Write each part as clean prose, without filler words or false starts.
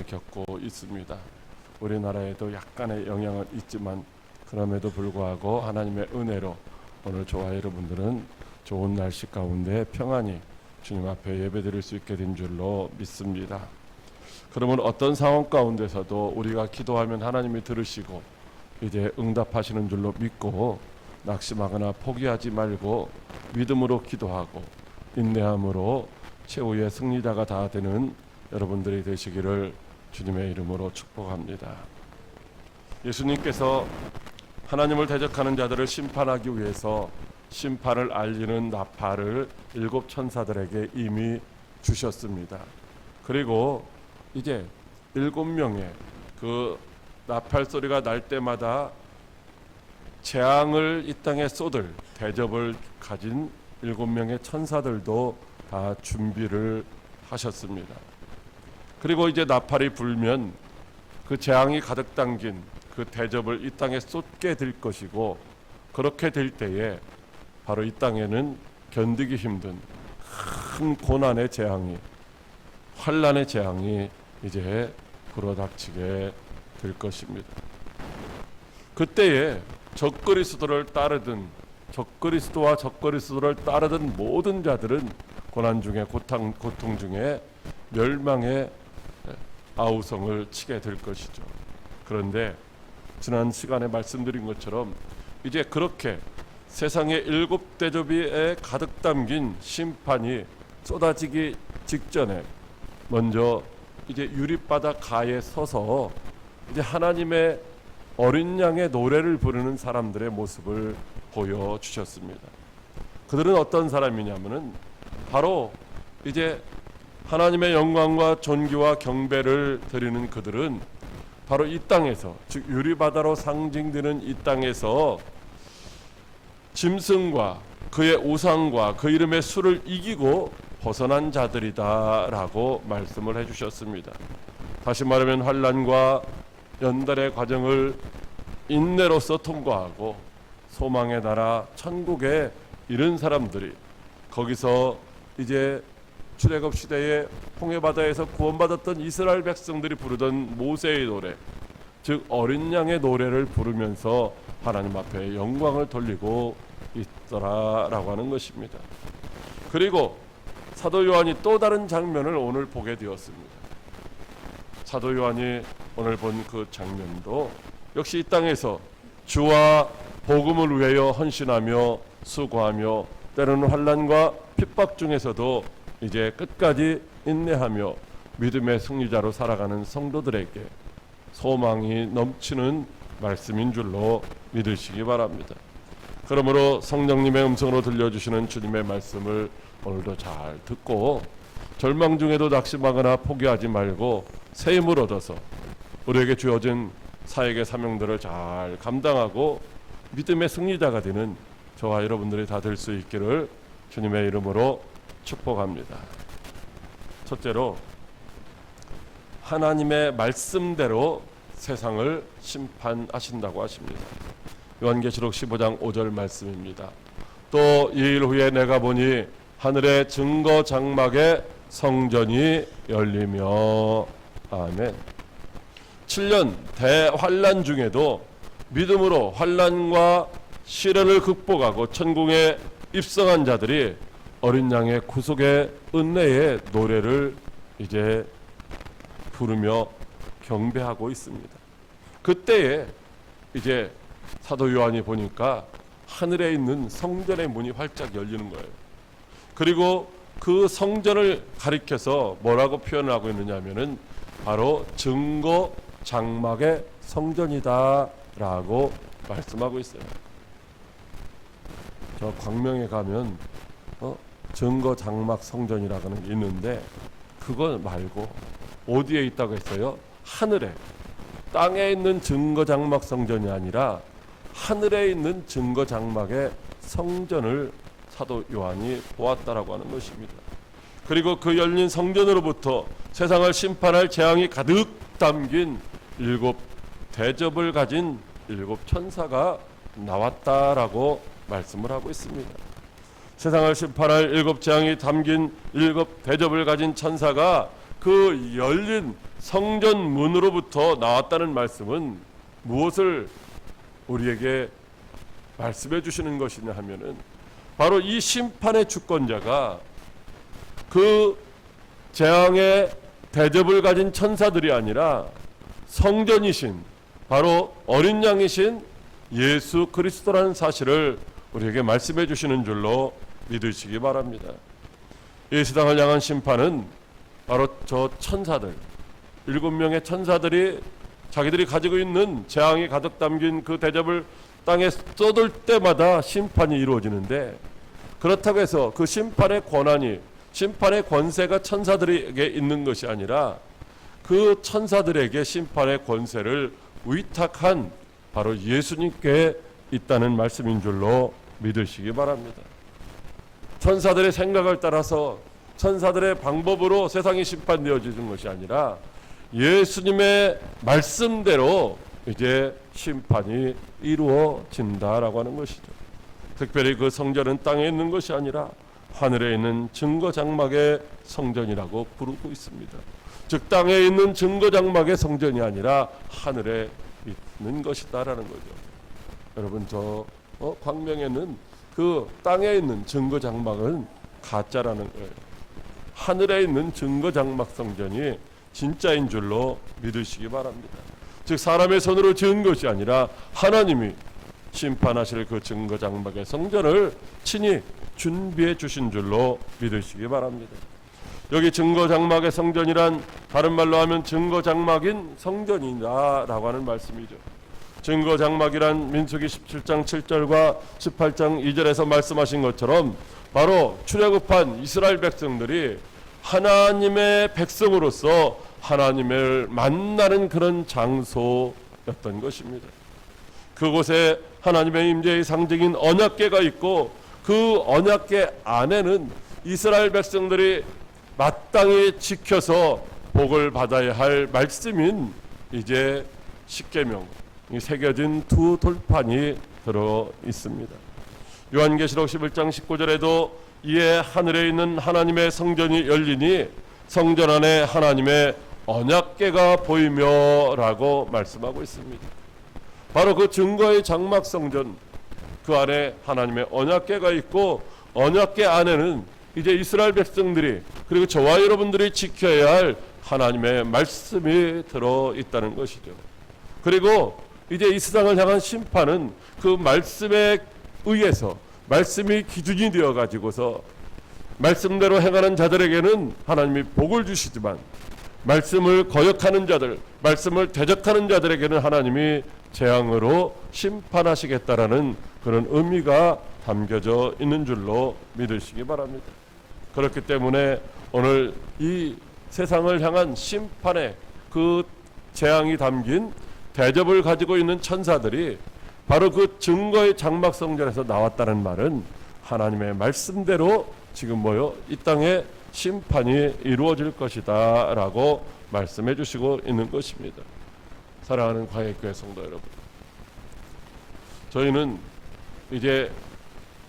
고난을 겪고 있습니다. 우리나라에도 약간의 영향은 있지만 그럼에도 불구하고 하나님의 은혜로 오늘 저와 여러분들은 좋은 날씨 가운데 평안히 주님 앞에 예배드릴 수 있게 된 줄로 믿습니다. 그러면 어떤 상황 가운데서도 우리가 기도하면 하나님이 들으시고 이제 응답하시는 줄로 믿고 낙심하거나 포기하지 말고 믿음으로 기도하고 인내함으로 최후의 승리자가 다 되는 여러분들이 되시기를 주님의 이름으로 축복합니다. 예수님께서 하나님을 대적하는 자들을 심판하기 위해서 심판을 알리는 나팔을 7 천사들에게 이미 주셨습니다. 그리고 이제 7명의 그 나팔 소리가 날 때마다 재앙을 이 땅에 쏟을 대접을 가진 7명의 천사들도 다 준비를 하셨습니다. 그리고 이제 나팔이 불면 그 재앙이 가득 담긴 그 대접을 이 땅에 쏟게 될 것이고, 그렇게 될 때에 바로 이 땅에는 견디기 힘든 큰 고난의 재앙이, 환난의 재앙이 이제 불어닥치게 될 것입니다. 그때에 적그리스도를 따르든 적그리스도와 적그리스도를 따르던 모든 자들은 고난 중에 고통 중에 멸망의 아우성을 치게 될 것이죠. 그런데 지난 시간에 말씀드린 것처럼 이제 그렇게 세상의 7 대접에 가득 담긴 심판이 쏟아지기 직전에 먼저 이제 유리바다 가에 서서 이제 하나님의 어린 양의 노래를 부르는 사람들의 모습을 보여주셨습니다. 그들은 어떤 사람이냐면은 바로 이제 하나님의 영광과 존귀와 경배를 드리는 그들은 바로 이 땅에서, 즉 유리바다로 상징되는 이 땅에서 짐승과 그의 우상과 그 이름의 수를 이기고 벗어난 자들이다라고 말씀을 해주셨습니다. 다시 말하면 환난과 연달의 과정을 인내로서 통과하고 소망의 나라 천국에 이른 사람들이, 거기서 이제 출애굽 시대에 홍해바다에서 구원받았던 이스라엘 백성들이 부르던 모세의 노래, 즉 어린 양의 노래를 부르면서 하나님 앞에 영광을 돌리고 있더라라고 하는 것입니다. 그리고 사도 요한이 또 다른 장면을 오늘 보게 되었습니다. 사도 요한이 오늘 본 그 장면도 역시 이 땅에서 주와 복음을 위하여 헌신하며 수고하며 때로는 환난과 핍박 중에서도 이제 끝까지 인내하며 믿음의 승리자로 살아가는 성도들에게 소망이 넘치는 말씀인 줄로 믿으시기 바랍니다. 그러므로 성령님의 음성으로 들려주시는 주님의 말씀을 오늘도 잘 듣고 절망 중에도 낙심하거나 포기하지 말고 새 힘을 얻어서 우리에게 주어진 사역의 사명들을 잘 감당하고 믿음의 승리자가 되는 저와 여러분들이 다 될 수 있기를 주님의 이름으로 축복합니다. 첫째로, 하나님의 말씀대로 세상을 심판하신다고 하십니다. 요한계시록 15장 5절 말씀입니다. 또 2일 후에 내가 보니 하늘의 증거 장막에 성전이 열리며. 아멘. 7년 대환란 중에도 믿음으로 환란과 시련을 극복하고 천국에 입성한 자들이 어린 양의 구속의 은혜의 노래를 이제 부르며 경배하고 있습니다. 그때에 이제 사도 요한이 보니까 하늘에 있는 성전의 문이 활짝 열리는 거예요. 그리고 그 성전을 가리켜서 뭐라고 표현을 하고 있느냐 하면은 바로 증거 장막의 성전이다 라고 말씀하고 있어요. 저 광명에 가면 증거 장막 성전이라고는 있는데 그거 말고 어디에 있다고 했어요? 하늘에, 땅에 있는 증거 장막 성전이 아니라 하늘에 있는 증거 장막의 성전을 사도 요한이 보았다라고 하는 것입니다. 그리고 그 열린 성전으로부터 세상을 심판할 재앙이 가득 담긴 7 대접을 가진 7 천사가 나왔다라고 말씀을 하고 있습니다. 세상을 심판할 7 재앙이 담긴 7 대접을 가진 천사가 그 열린 성전 문으로부터 나왔다는 말씀은 무엇을 우리에게 말씀해 주시는 것이냐 하면은 바로 이 심판의 주권자가 그 재앙의 대접을 가진 천사들이 아니라 성전이신 바로 어린 양이신 예수 그리스도라는 사실을 우리에게 말씀해 주시는 줄로 믿으시기 바랍니다. 이 세상을 향한 심판은 바로 저 천사들 7명의 천사들이 자기들이 가지고 있는 재앙이 가득 담긴 그 대접을 땅에 쏟을 때마다 심판이 이루어지는데, 그렇다고 해서 그 심판의 권한이 심판의 권세가 천사들에게 있는 것이 아니라 그 천사들에게 심판의 권세를 위탁한 바로 예수님께 있다는 말씀인 줄로 믿으시기 바랍니다. 천사들의 생각을 따라서 천사들의 방법으로 세상이 심판되어지는 것이 아니라 예수님의 말씀대로 이제 심판이 이루어진다라고 하는 것이죠. 특별히 그 성전은 땅에 있는 것이 아니라 하늘에 있는 증거장막의 성전이라고 부르고 있습니다. 즉 땅에 있는 증거장막의 성전이 아니라 하늘에 있는 것이다라는 거죠. 여러분 저 광명에는 그 땅에 있는 증거장막은 가짜라는 거예요. 하늘에 있는 증거장막 성전이 진짜인 줄로 믿으시기 바랍니다. 즉 사람의 손으로 지은 것이 아니라 하나님이 심판하실 그 증거장막의 성전을 친히 준비해 주신 줄로 믿으시기 바랍니다. 여기 증거장막의 성전이란 다른 말로 하면 증거장막인 성전이다라고 하는 말씀이죠. 증거장막이란 민수기 17장 7절과 18장 2절에서 말씀하신 것처럼 바로 출애굽한 이스라엘 백성들이 하나님의 백성으로서 하나님을 만나는 그런 장소였던 것입니다. 그곳에 하나님의 임재의 상징인 언약궤가 있고 그 언약궤 안에는 이스라엘 백성들이 마땅히 지켜서 복을 받아야 할 말씀인 이제 십계명이 새겨진 두 돌판이 들어 있습니다. 요한계시록 11장 19절에도 이에 하늘에 있는 하나님의 성전이 열리니 성전 안에 하나님의 언약궤가 보이며 라고 말씀하고 있습니다. 바로 그 증거의 장막 성전, 그 안에 하나님의 언약궤가 있고 언약궤 안에는 이제 이스라엘 백성들이 그리고 저와 여러분들이 지켜야 할 하나님의 말씀이 들어 있다는 것이죠. 그리고 이제 이 세상을 향한 심판은 그 말씀에 의해서 말씀이 기준이 되어 가지고서 말씀대로 행하는 자들에게는 하나님이 복을 주시지만 말씀을 거역하는 자들, 말씀을 대적하는 자들에게는 하나님이 재앙으로 심판하시겠다라는 그런 의미가 담겨져 있는 줄로 믿으시기 바랍니다. 그렇기 때문에 오늘 이 세상을 향한 심판의 그 재앙이 담긴 대접을 가지고 있는 천사들이 바로 그 증거의 장막 성전에서 나왔다는 말은 하나님의 말씀대로 지금 이 땅에 심판이 이루어질 것이다 라고 말씀해 주시고 있는 것입니다. 사랑하는 광해교회 성도 여러분, 저희는 이제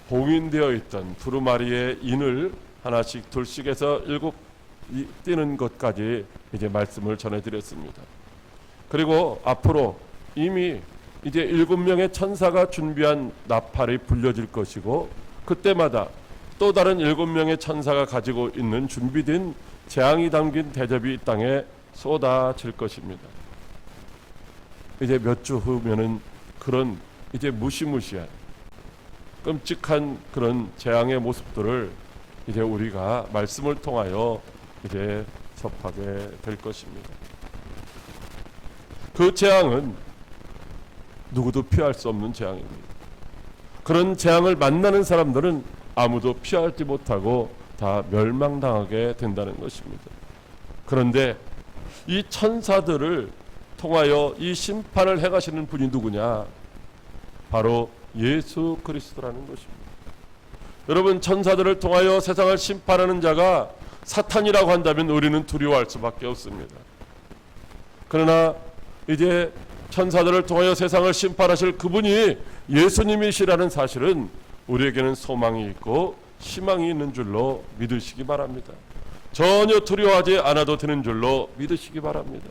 봉인되어 있던 두루마리의 인을 하나씩 둘씩해서 7 띄는 것까지 이제 말씀을 전해드렸습니다. 그리고 앞으로 이미 이제 7명의 천사가 준비한 나팔이 불려질 것이고 그때마다 또 다른 7명의 천사가 가지고 있는 준비된 재앙이 담긴 대접이 이 땅에 쏟아질 것입니다. 이제 몇 주 후면은 그런 이제 무시무시한 끔찍한 그런 재앙의 모습들을 이제 우리가 말씀을 통하여 이제 접하게 될 것입니다. 그 재앙은 누구도 피할 수 없는 재앙입니다. 그런 재앙을 만나는 사람들은 아무도 피하지 못하고 다 멸망당하게 된다는 것입니다. 그런데 이 천사들을 통하여 이 심판을 행하시는 분이 누구냐? 바로 예수 그리스도라는 것입니다. 여러분, 천사들을 통하여 세상을 심판하는 자가 사탄이라고 한다면 우리는 두려워할 수밖에 없습니다. 그러나 이제 천사들을 통하여 세상을 심판하실 그분이 예수님이시라는 사실은 우리에게는 소망이 있고 희망이 있는 줄로 믿으시기 바랍니다. 전혀 두려워하지 않아도 되는 줄로 믿으시기 바랍니다.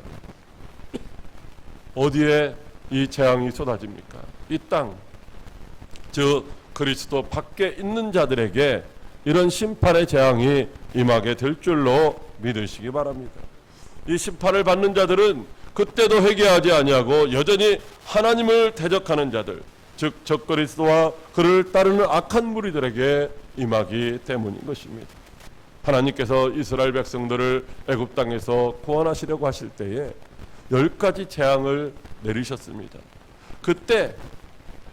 어디에 이 재앙이 쏟아집니까? 이 땅, 즉 그리스도 밖에 있는 자들에게 이런 심판의 재앙이 임하게 될 줄로 믿으시기 바랍니다. 이 심판을 받는 자들은 그때도 회개하지 아니하고 여전히 하나님을 대적하는 자들, 즉 적그리스도와 그를 따르는 악한 무리들에게 임하기 때문인 것입니다. 하나님께서 이스라엘 백성들을 애굽 땅에서 구원하시려고 하실 때에 10가지 재앙을 내리셨습니다. 그때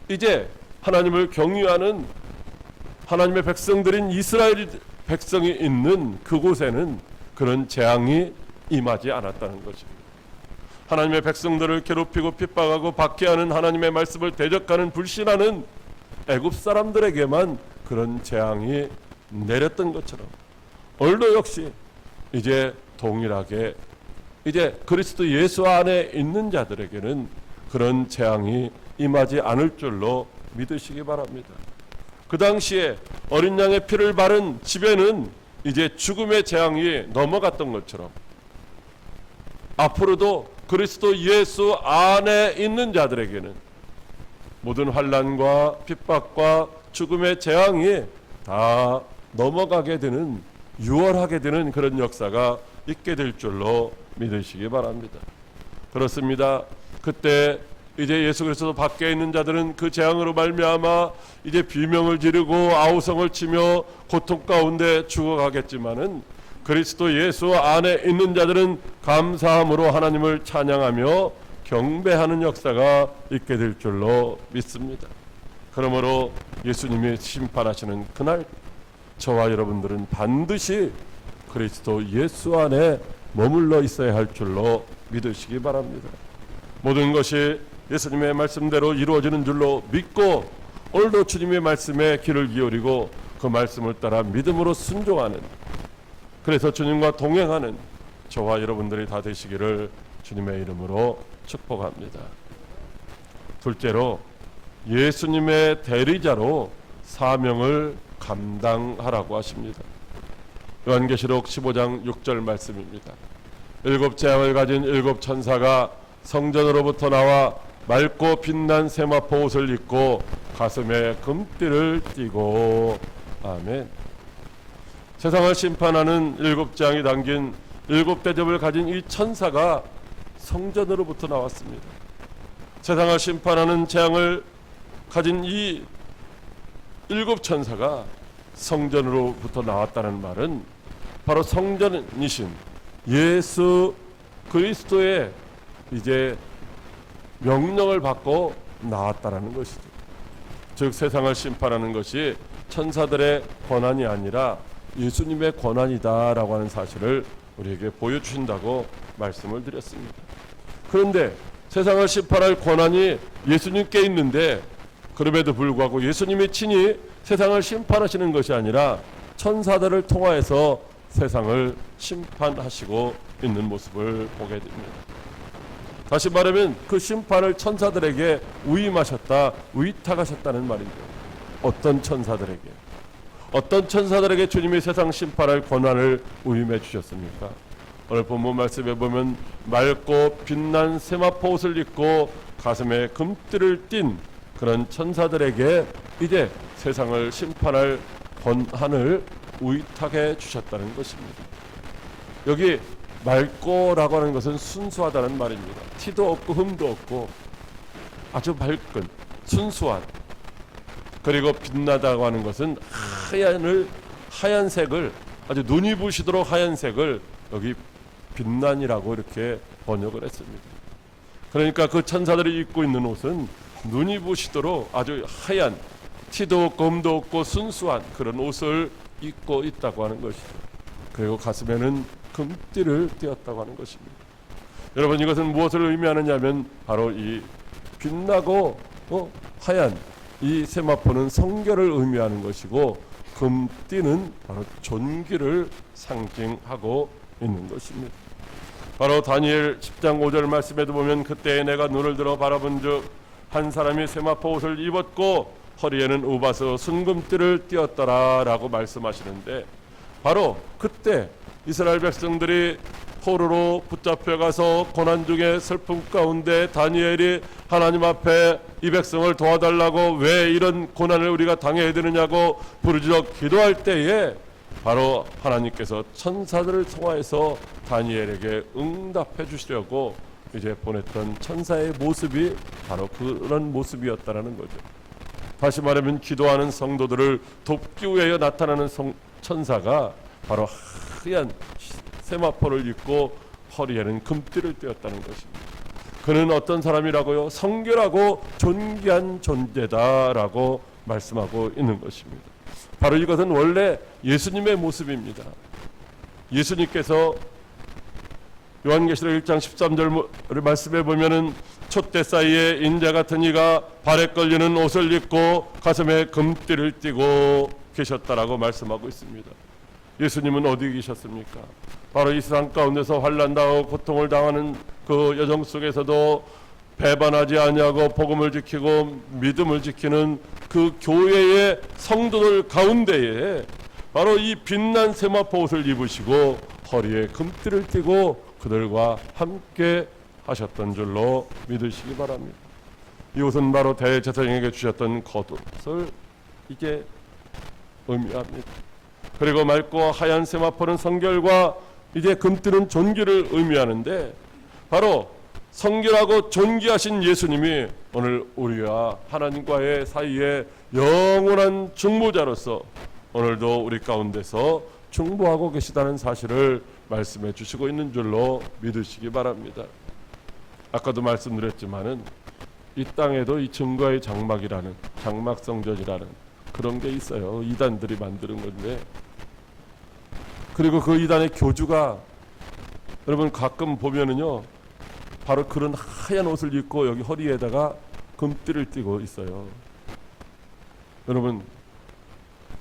이제 하나님을 경유하는 하나님의 백성들인 이스라엘 백성이 있는 그곳에는 그런 재앙이 임하지 않았다는 것입니다. 하나님의 백성들을 괴롭히고 핍박하고 박해하는 하나님의 말씀을 대적하는 불신하는 애굽 사람들에게만 그런 재앙이 내렸던 것처럼 오늘도 역시 이제 동일하게 이제 그리스도 예수 안에 있는 자들에게는 그런 재앙이 임하지 않을 줄로 믿으시기 바랍니다. 그 당시에 어린 양의 피를 바른 집에는 이제 죽음의 재앙이 넘어갔던 것처럼 앞으로도 그리스도 예수 안에 있는 자들에게는 모든 환난과 핍박과 죽음의 재앙이 다 넘어가게 되는, 유월하게 되는 그런 역사가 있게 될 줄로 믿으시기 바랍니다. 그렇습니다. 그때 이제 예수 그리스도 밖에 있는 자들은 그 재앙으로 말미암아 이제 비명을 지르고 아우성을 치며 고통 가운데 죽어가겠지만은 그리스도 예수 안에 있는 자들은 감사함으로 하나님을 찬양하며 경배하는 역사가 있게 될 줄로 믿습니다. 그러므로 예수님이 심판하시는 그날 저와 여러분들은 반드시 그리스도 예수 안에 머물러 있어야 할 줄로 믿으시기 바랍니다. 모든 것이 예수님의 말씀대로 이루어지는 줄로 믿고 오늘도 주님의 말씀에 귀를 기울이고 그 말씀을 따라 믿음으로 순종하는, 그래서 주님과 동행하는 저와 여러분들이 다 되시기를 주님의 이름으로 축복합니다. 둘째로 예수님의 대리자로 사명을 감당하라고 하십니다. 요한계시록 15장 6절 말씀입니다. 7 재앙을 가진 7 천사가 성전으로부터 나와 맑고 빛난 세마포 옷을 입고 가슴에 금띠를 띠고. 아멘. 세상을 심판하는 7 재앙이 담긴 7 대접을 가진 이 천사가 성전으로부터 나왔습니다. 세상을 심판하는 재앙을 가진 이 7 천사가 성전으로부터 나왔다는 말은 바로 성전이신 예수 그리스도의 이제 명령을 받고 나왔다라는 것이죠. 즉 세상을 심판하는 것이 천사들의 권한이 아니라 예수님의 권한이다라고 하는 사실을 우리에게 보여주신다고 말씀을 드렸습니다. 그런데 세상을 심판할 권한이 예수님께 있는데 그럼에도 불구하고 예수님이 친히 세상을 심판하시는 것이 아니라 천사들을 통하여서 세상을 심판하시고 있는 모습을 보게 됩니다. 다시 말하면 그 심판을 천사들에게 위임하셨다, 위탁하셨다는 말이죠. 어떤 천사들에게? 어떤 천사들에게 주님이 세상 심판할 권한을 위임해 주셨습니까? 오늘 본문 말씀에 보면 맑고 빛난 세마포 옷을 입고 가슴에 금띠를 띤 그런 천사들에게 이제 세상을 심판할 권한을 위탁해 주셨다는 것입니다. 여기 맑고라고 하는 것은 순수하다는 말입니다. 티도 없고 흠도 없고 아주 밝은 순수한, 그리고 빛나다고 하는 것은 하얀색을 아주 눈이 부시도록 하얀색을 여기 빛난이라고 이렇게 번역을 했습니다. 그러니까 그 천사들이 입고 있는 옷은 눈이 부시도록 아주 하얀, 티도 없고 흠도 없고 순수한 그런 옷을 입고 있다고 하는 것이죠. 그리고 가슴에는 금띠를 띄었다고 하는 것입니다. 여러분, 이것은 무엇을 의미하느냐면 바로 이 빛나고 하얀 이 세마포는 성결을 의미하는 것이고 금띠는 바로 존귀를 상징하고 있는 것입니다. 바로 다니엘 10장 5절 말씀에도 보면 그때에 내가 눈을 들어 바라본즉 한 사람이 세마포 옷을 입었고 허리에는 우바스 순금띠를 띄었더라 라고 말씀하시는데 바로 그때 이스라엘 백성들이 포로로 붙잡혀가서 고난 중에 슬픔 가운데 다니엘이 하나님 앞에 이 백성을 도와달라고 왜 이런 고난을 우리가 당해야 되느냐고 부르짖어 기도할 때에 바로 하나님께서 천사들을 통하여서 다니엘에게 응답해 주시려고 이제 보냈던 천사의 모습이 바로 그런 모습이었다라는 거죠. 다시 말하면 기도하는 성도들을 돕기 위하여 나타나는 천사가 바로 하얀 세마포를 입고 허리에는 금띠를 띄었다는 것입니다. 그는 어떤 사람이라고요? 성결하고 존귀한 존재다라고 말씀하고 있는 것입니다. 바로 이것은 원래 예수님의 모습입니다. 예수님께서 요한계시록 1장 13절 말씀해 보면은 촛대 사이에 인자 같은 이가 발에 걸리는 옷을 입고 가슴에 금띠를 띠고 계셨다라고 말씀하고 있습니다. 예수님은 어디 계셨습니까? 바로 이 세상 가운데서 환난당하고 고통을 당하는 그 여정 속에서도 배반하지 아니하고 복음을 지키고 믿음을 지키는 그 교회의 성도들 가운데에 바로 이 빛난 세마포 옷을 입으시고 허리에 금띠를 띠고 그들과 함께 하셨던 줄로 믿으시기 바랍니다. 이 옷은 바로 대제사장에게 주셨던 겉옷을 이게 의미합니다. 그리고 맑고 하얀 세마포는 성결과 이제 금띠는 존귀를 의미하는데 바로 성결하고 존귀하신 예수님이 오늘 우리와 하나님과의 사이에 영원한 중보자로서 오늘도 우리 가운데서 중보하고 계시다는 사실을 말씀해 주시고 있는 줄로 믿으시기 바랍니다. 아까도 말씀드렸지만은 이 땅에도 이 증거의 장막이라는 장막성전이라는 그런 게 있어요. 이단들이 만드는 건데, 그리고 그 이단의 교주가 여러분 가끔 보면은요 바로 그런 하얀 옷을 입고 여기 허리에다가 금띠를 띠고 있어요. 여러분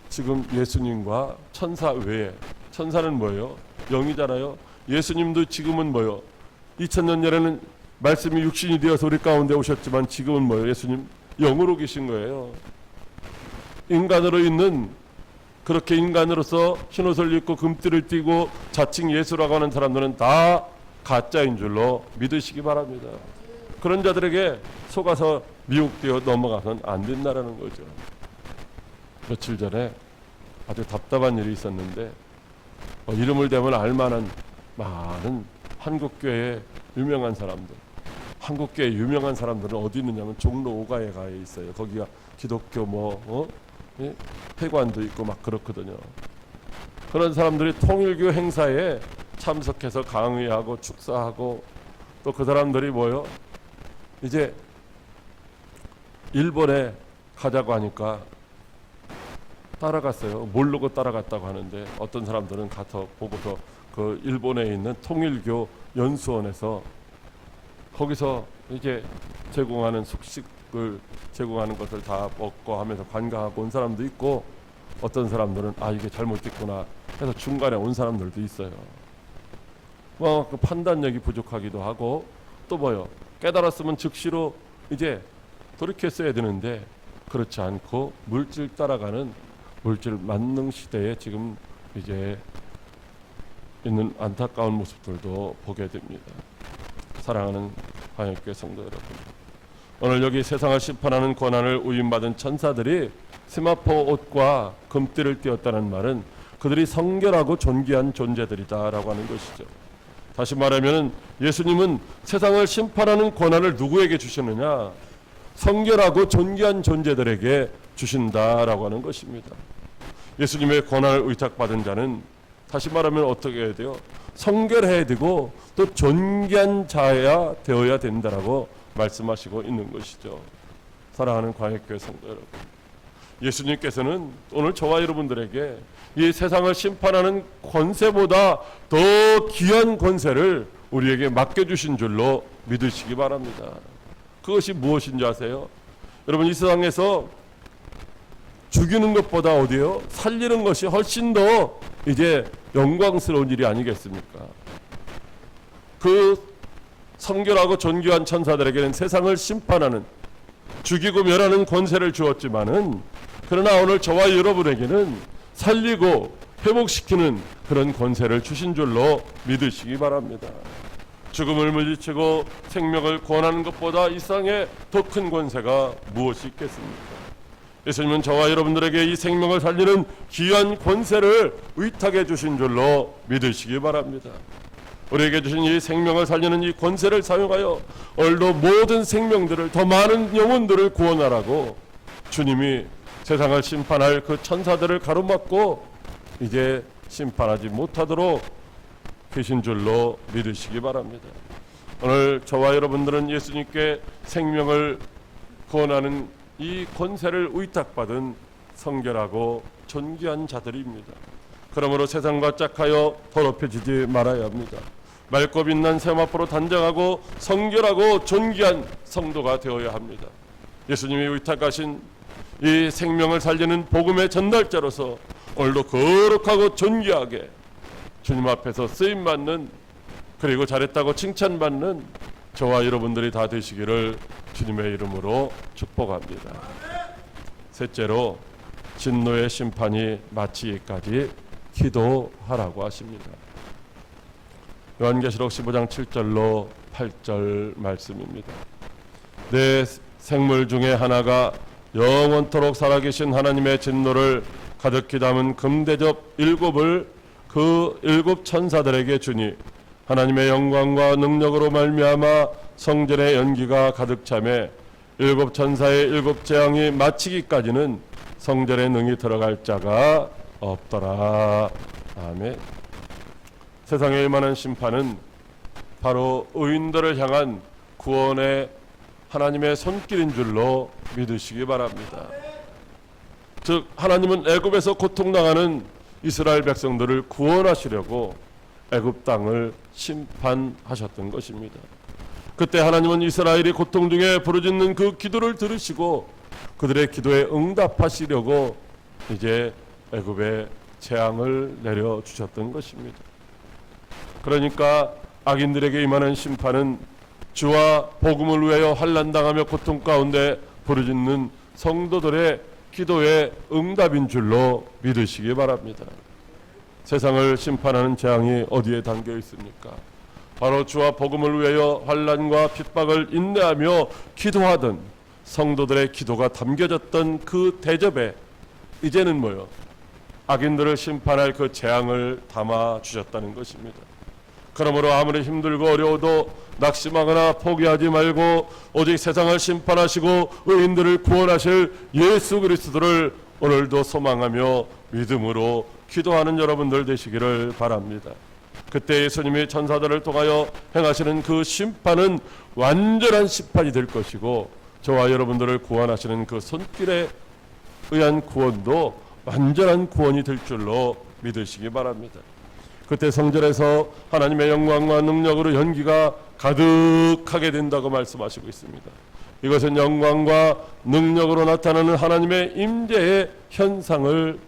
지금 예수님과 천사 외에, 천사는 뭐예요? 영이잖아요. 예수님도 지금은 뭐예요? 2000년 전에는 말씀이 육신이 되어서 우리 가운데 오셨지만 지금은 뭐예요? 예수님 영으로 계신 거예요. 인간으로 있는, 그렇게 인간으로서 흰옷을 입고 금띠를 띠고 자칭 예수라고 하는 사람들은 다 가짜인 줄로 믿으시기 바랍니다. 그런 자들에게 속아서 미혹되어 넘어가서는 안 된다라는 거죠. 며칠 전에 아주 답답한 일이 있었는데 이름을 대면 알만한 많은 한국교회의 유명한 사람들, 한국교회 유명한 사람들은 어디 있느냐면 종로 5가에 가 있어요. 거기가 기독교 회관도 있고 막 그렇거든요. 그런 사람들이 통일교 행사에 참석해서 강의하고 축사하고, 또 그 사람들이 뭐요? 이제 일본에 가자고 하니까 따라갔어요. 모르고 따라갔다고 하는데 어떤 사람들은 가서 보고서 그 일본에 있는 통일교 연수원에서 거기서 이제 제공하는 숙식을 제공하는 것을 다 먹고 하면서 관광하고 온 사람도 있고, 어떤 사람들은 이게 잘못됐구나 해서 중간에 온 사람들도 있어요. 그 판단력이 부족하기도 하고, 또 뭐요? 깨달았으면 즉시로 이제 돌이켰어야 되는데 그렇지 않고 물질 따라가는 물질 만능 시대에 지금 이제 있는 안타까운 모습들도 보게 됩니다. 사랑하는 광역교회 성도 여러분, 오늘 여기 세상을 심판하는 권한을 위임받은 천사들이 세마포 옷과 금띠를 띄었다는 말은 그들이 성결하고 존귀한 존재들이다라고 하는 것이죠. 다시 말하면 예수님은 세상을 심판하는 권한을 누구에게 주시느냐? 성결하고 존귀한 존재들에게 주신다라고 하는 것입니다. 예수님의 권한을 의탁받은 자는 다시 말하면 어떻게 해야 돼요? 성결해야 되고 또 존귀한 자야 되어야 된다라고 말씀하시고 있는 것이죠. 사랑하는 광역교회 성도 여러분, 예수님께서는 오늘 저와 여러분들에게 이 세상을 심판하는 권세보다 더 귀한 권세를 우리에게 맡겨주신 줄로 믿으시기 바랍니다. 그것이 무엇인지 아세요? 여러분 이 세상에서 죽이는 것보다 어디요? 살리는 것이 훨씬 더 이제 영광스러운 일이 아니겠습니까? 그 성결하고 존귀한 천사들에게는 세상을 심판하는, 죽이고 멸하는 권세를 주었지만은, 그러나 오늘 저와 여러분에게는 살리고 회복시키는 그런 권세를 주신 줄로 믿으시기 바랍니다. 죽음을 물리치고 생명을 구원하는 것보다 이상의 더 큰 권세가 무엇이 있겠습니까? 예수님은 저와 여러분들에게 이 생명을 살리는 귀한 권세를 위탁해 주신 줄로 믿으시기 바랍니다. 우리에게 주신 이 생명을 살리는 이 권세를 사용하여 오늘도 모든 생명들을, 더 많은 영혼들을 구원하라고 주님이 세상을 심판할 그 천사들을 가로막고 이제 심판하지 못하도록 계신 줄로 믿으시기 바랍니다. 오늘 저와 여러분들은 예수님께 생명을 구원하는 이 권세를 위탁받은 성결하고 존귀한 자들입니다. 그러므로 세상과 짝하여 더럽혀지지 말아야 합니다. 맑고 빛난 세마포로 단정하고 성결하고 존귀한 성도가 되어야 합니다. 예수님이 위탁하신 이 생명을 살리는 복음의 전달자로서 오늘도 거룩하고 존귀하게 주님 앞에서 쓰임받는, 그리고 잘했다고 칭찬받는 저와 여러분들이 다 되시기를 주님의 이름으로 축복합니다. 셋째로, 진노의 심판이 마치기까지 기도하라고 하십니다. 요한계시록 15장 7절로 8절 말씀입니다. 내 생물 중에 하나가 영원토록 살아계신 하나님의 진노를 가득히 담은 금대접 7을 그 7 천사들에게 주니 하나님의 영광과 능력으로 말미암아 성전의 연기가 가득 차매 7 천사의 7 재앙이 마치기까지는 성전에 능히 들어갈 자가 없더라. 아멘. 세상에 임하는 심판은 바로 의인들을 향한 구원의 하나님의 손길인 줄로 믿으시기 바랍니다. 즉 하나님은 애굽에서 고통당하는 이스라엘 백성들을 구원하시려고 애굽 땅을 심판하셨던 것입니다. 그때 하나님은 이스라엘이 고통 중에 부르짖는 그 기도를 들으시고 그들의 기도에 응답하시려고 이제 애굽에 재앙을 내려주셨던 것입니다. 그러니까 악인들에게 임하는 심판은 주와 복음을 위하여 환난당하며 고통 가운데 부르짖는 성도들의 기도의 응답인 줄로 믿으시기 바랍니다. 세상을 심판하는 재앙이 어디에 담겨 있습니까? 바로 주와 복음을 위하여 환난과 핍박을 인내하며 기도하던 성도들의 기도가 담겨졌던 그 대접에 이제는 뭐요? 악인들을 심판할 그 재앙을 담아 주셨다는 것입니다. 그러므로 아무리 힘들고 어려워도 낙심하거나 포기하지 말고 오직 세상을 심판하시고 의인들을 구원하실 예수 그리스도를 오늘도 소망하며 믿음으로 기도하는 여러분들 되시기를 바랍니다. 그때 예수님이 천사들을 통하여 행하시는 그 심판은 완전한 심판이 될 것이고 저와 여러분들을 구원하시는 그 손길에 의한 구원도 완전한 구원이 될 줄로 믿으시기 바랍니다. 그때 성전에서 하나님의 영광과 능력으로 연기가 가득하게 된다고 말씀하시고 있습니다. 이것은 영광과 능력으로 나타나는 하나님의 임재의 현상을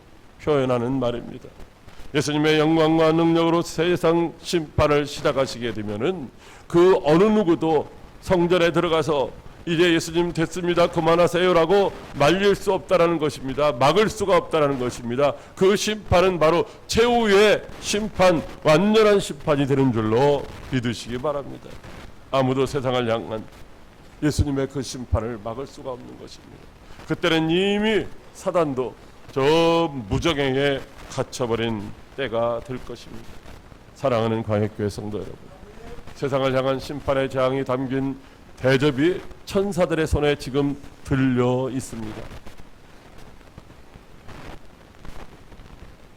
표현하는 말입니다. 예수님의 영광과 능력으로 세상 심판을 시작하시게 되면은 그 어느 누구도 성전에 들어가서 이제 예수님 됐습니다, 그만하세요라고 말릴 수 없다라는 것입니다. 막을 수가 없다라는 것입니다. 그 심판은 바로 최후의 심판, 완전한 심판이 되는 줄로 믿으시기 바랍니다. 아무도 세상을 향한 예수님의 그 심판을 막을 수가 없는 것입니다. 그때는 이미 사단도 저 무저갱에 갇혀버린 때가 될 것입니다. 사랑하는 광역교회 성도 여러분, 세상을 향한 심판의 재앙이 담긴 대접이 천사들의 손에 지금 들려 있습니다.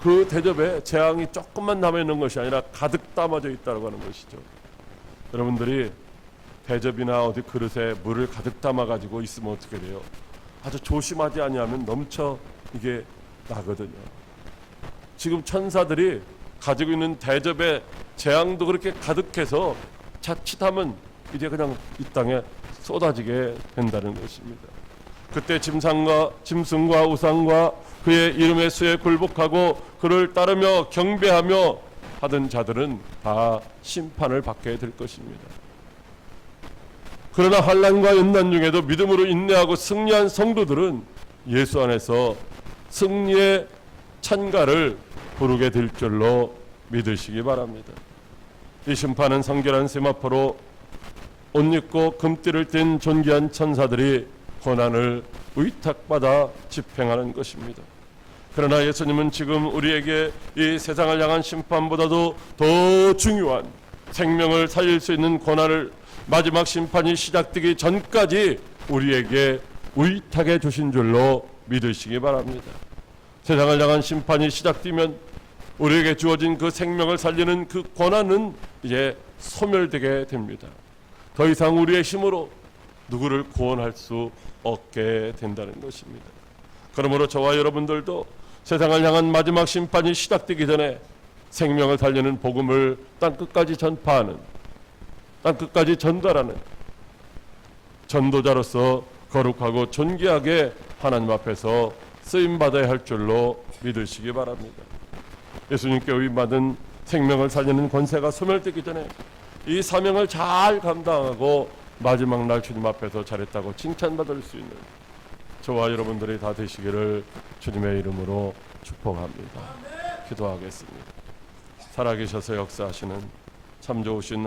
그 대접에 재앙이 조금만 남아있는 것이 아니라 가득 담아져 있다고 하는 것이죠. 여러분들이 대접이나 어디 그릇에 물을 가득 담아가지고 있으면 어떻게 돼요? 아주 조심하지 아니하면 넘쳐 이게 나거든요. 지금 천사들이 가지고 있는 대접에 재앙도 그렇게 가득해서 자칫하면 이제 이 땅에 쏟아지게 된다는 것입니다. 그때 짐승과 우상과 그의 이름의 수에 굴복하고 그를 따르며 경배하며 하던 자들은 다 심판을 받게 될 것입니다. 그러나 환난과 연난 중에도 믿음으로 인내하고 승리한 성도들은 예수 안에서 승리의 찬가를 부르게 될 줄로 믿으시기 바랍니다. 이 심판은 성결한 세마포로 옷 입고 금띠를 띤 존귀한 천사들이 고난을 의탁받아 집행하는 것입니다. 그러나 예수님은 지금 우리에게 이 세상을 향한 심판보다도 더 중요한 생명을 살릴 수 있는 고난을 마지막 심판이 시작되기 전까지 우리에게 의탁해 주신 줄로 믿으시기 바랍니다. 세상을 향한 심판이 시작되면 우리에게 주어진 그 생명을 살리는 그 고난은 이제 소멸되게 됩니다. 더 이상 우리의 힘으로 누구를 구원할 수 없게 된다는 것입니다. 그러므로 저와 여러분들도 세상을 향한 마지막 심판이 시작되기 전에 생명을 살리는 복음을 땅끝까지 전파하는, 땅끝까지 전달하는 전도자로서 거룩하고 존귀하게 하나님 앞에서 쓰임받아야 할 줄로 믿으시기 바랍니다. 예수님께 의받은 생명을 살리는 권세가 소멸되기 전에 이 사명을 잘 감당하고 마지막 날 주님 앞에서 잘했다고 칭찬받을 수 있는 저와 여러분들이 다 되시기를 주님의 이름으로 축복합니다. 기도하겠습니다. 살아계셔서 역사하시는 참 좋으신